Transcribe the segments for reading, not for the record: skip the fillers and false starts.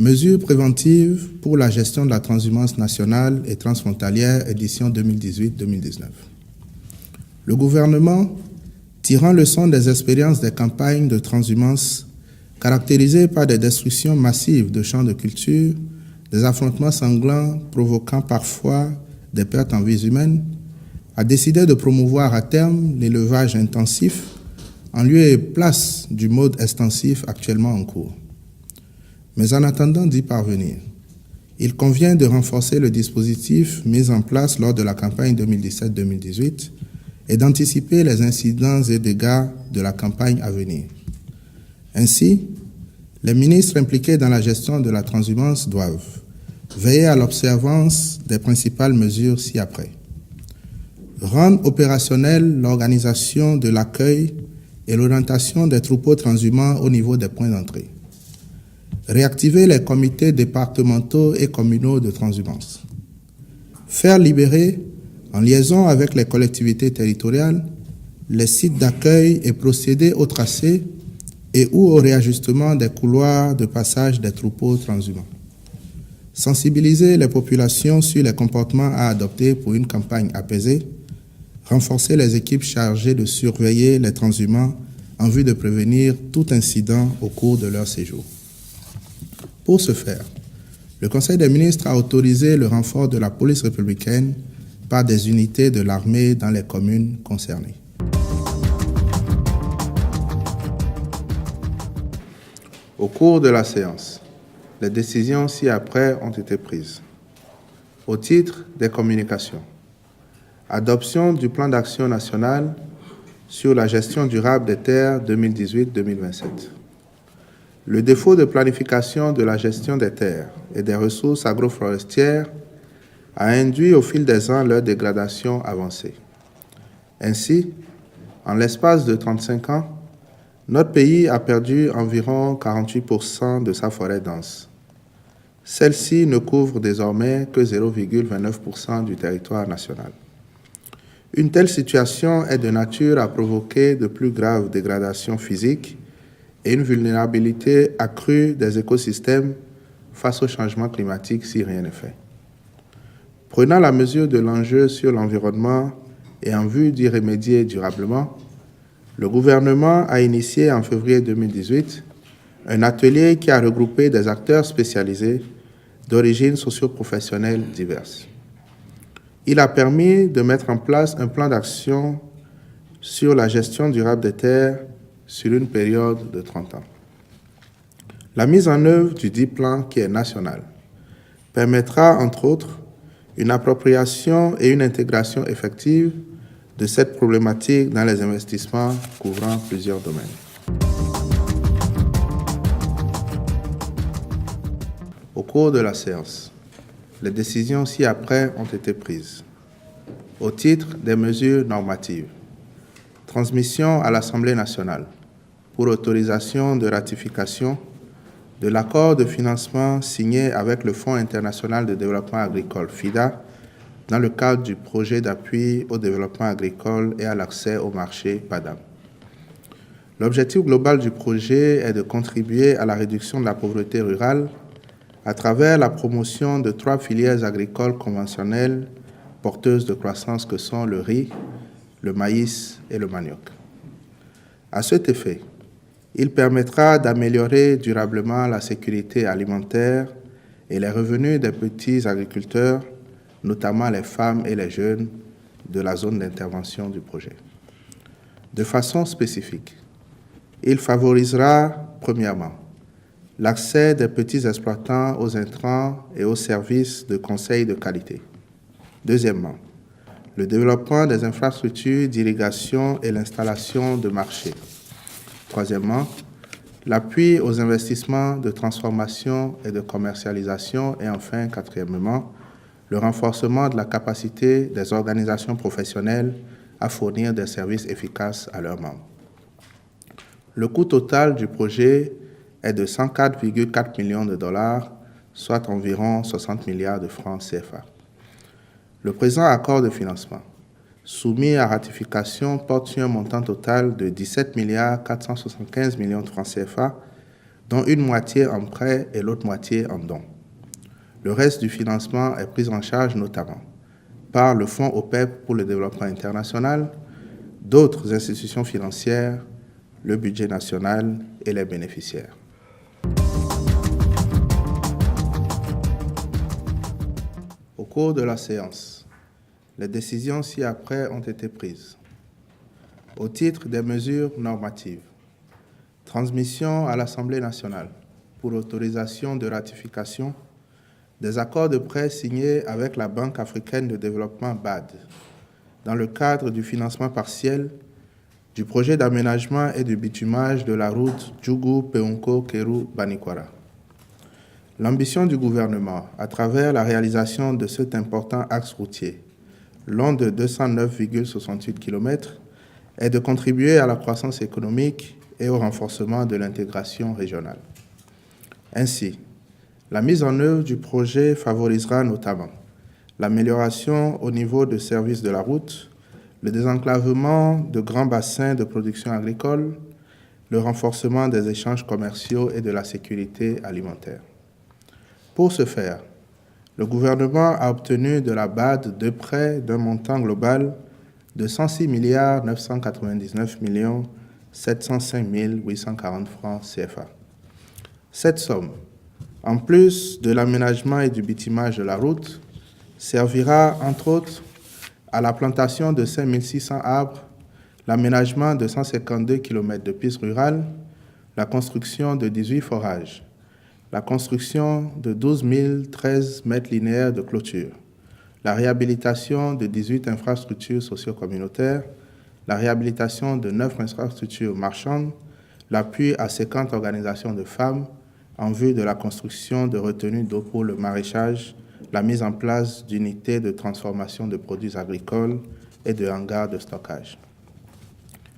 Mesures préventives pour la gestion de la transhumance nationale et transfrontalière, édition 2018-2019. Le gouvernement, tirant leçon des expériences des campagnes de transhumance caractérisées par des destructions massives de champs de culture, des affrontements sanglants provoquant parfois des pertes en vies humaines, a décidé de promouvoir à terme l'élevage intensif en lieu et place du mode extensif actuellement en cours. Mais en attendant d'y parvenir, il convient de renforcer le dispositif mis en place lors de la campagne 2017-2018 et d'anticiper les incidents et dégâts de la campagne à venir. Ainsi, les ministres impliqués dans la gestion de la transhumance doivent veiller à l'observance des principales mesures ci-après. Rendre opérationnelle l'organisation de l'accueil et l'orientation des troupeaux transhumants au niveau des points d'entrée. Réactiver les comités départementaux et communaux de transhumance. Faire libérer, en liaison avec les collectivités territoriales, les sites d'accueil et procéder au tracé et ou au réajustement des couloirs de passage des troupeaux transhumants. Sensibiliser les populations sur les comportements à adopter pour une campagne apaisée. Renforcer les équipes chargées de surveiller les transhumants en vue de prévenir tout incident au cours de leur séjour. Pour ce faire, le Conseil des ministres a autorisé le renfort de la police républicaine par des unités de l'armée dans les communes concernées. Au cours de la séance, les décisions ci-après ont été prises. Au titre des communications, adoption du plan d'action national sur la gestion durable des terres 2018-2027. Le défaut de planification de la gestion des terres et des ressources agroforestières a induit au fil des ans leur dégradation avancée. Ainsi, en l'espace de 35 ans, notre pays a perdu environ 48% de sa forêt dense. Celle-ci ne couvre désormais que 0,29% du territoire national. Une telle situation est de nature à provoquer de plus graves dégradations physiques et une vulnérabilité accrue des écosystèmes face au changement climatique si rien n'est fait. Prenant la mesure de l'enjeu sur l'environnement et en vue d'y remédier durablement, le gouvernement a initié en février 2018 un atelier qui a regroupé des acteurs spécialisés d'origines socio-professionnelles diverses. Il a permis de mettre en place un plan d'action sur la gestion durable des terres sur une période de 30 ans. La mise en œuvre du dit plan, qui est national, permettra, entre autres, une appropriation et une intégration effective de cette problématique dans les investissements couvrant plusieurs domaines. Au cours de la séance, les décisions ci-après ont été prises. Au titre des mesures normatives, transmission à l'Assemblée nationale pour autorisation de ratification de l'accord de financement signé avec le Fonds international de développement agricole, FIDA, dans le cadre du projet d'appui au développement agricole et à l'accès au marché, PADAM. L'objectif global du projet est de contribuer à la réduction de la pauvreté rurale à travers la promotion de 3 filières agricoles conventionnelles porteuses de croissance que sont le riz, le maïs et le manioc. À cet effet, il permettra d'améliorer durablement la sécurité alimentaire et les revenus des petits agriculteurs, notamment les femmes et les jeunes de la zone d'intervention du projet. De façon spécifique, il favorisera, premièrement, l'accès des petits exploitants aux intrants et aux services de conseil de qualité. Deuxièmement, le développement des infrastructures d'irrigation et l'installation de marchés. Troisièmement, l'appui aux investissements de transformation et de commercialisation. Et enfin, quatrièmement, le renforcement de la capacité des organisations professionnelles à fournir des services efficaces à leurs membres. Le coût total du projet est de 104,4 millions de dollars, soit environ 60 milliards de francs CFA. Le présent accord de financement, soumis à ratification, porte sur un montant total de 17 475 millions de francs CFA dont une moitié en prêt et l'autre moitié en don. Le reste du financement est pris en charge notamment par le Fonds OPEP pour le développement international, d'autres institutions financières, le budget national et les bénéficiaires. Au cours de la séance, les décisions ci-après ont été prises. Au titre des mesures normatives, transmission à l'Assemblée nationale pour autorisation de ratification des accords de prêt signés avec la Banque africaine de développement BAD dans le cadre du financement partiel du projet d'aménagement et de bitumage de la route Djougou-Peunko-Kéru-Banikwara. L'ambition du gouvernement, à travers la réalisation de cet important axe routier, long de 209,68 km, est de contribuer à la croissance économique et au renforcement de l'intégration régionale. Ainsi, la mise en œuvre du projet favorisera notamment l'amélioration au niveau de service de la route, le désenclavement de grands bassins de production agricole, le renforcement des échanges commerciaux et de la sécurité alimentaire. Pour ce faire, le gouvernement a obtenu de la BAD deux prêts d'un montant global de 106 999 705 840 francs CFA. Cette somme, en plus de l'aménagement et du bitumage de la route, servira entre autres à la plantation de 5 600 arbres, l'aménagement de 152 km de pistes rurales, la construction de 18 forages, la construction de 12 013 mètres linéaires de clôture, la réhabilitation de 18 infrastructures socio-communautaires, la réhabilitation de 9 infrastructures marchandes, l'appui à 50 organisations de femmes en vue de la construction de retenues d'eau pour le maraîchage, la mise en place d'unités de transformation de produits agricoles et de hangars de stockage.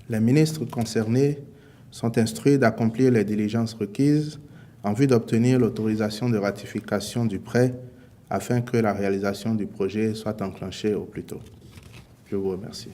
Les ministres concernés sont instruits d'accomplir les diligences requises en vue d'obtenir l'autorisation de ratification du prêt afin que la réalisation du projet soit enclenchée au plus tôt. Je vous remercie.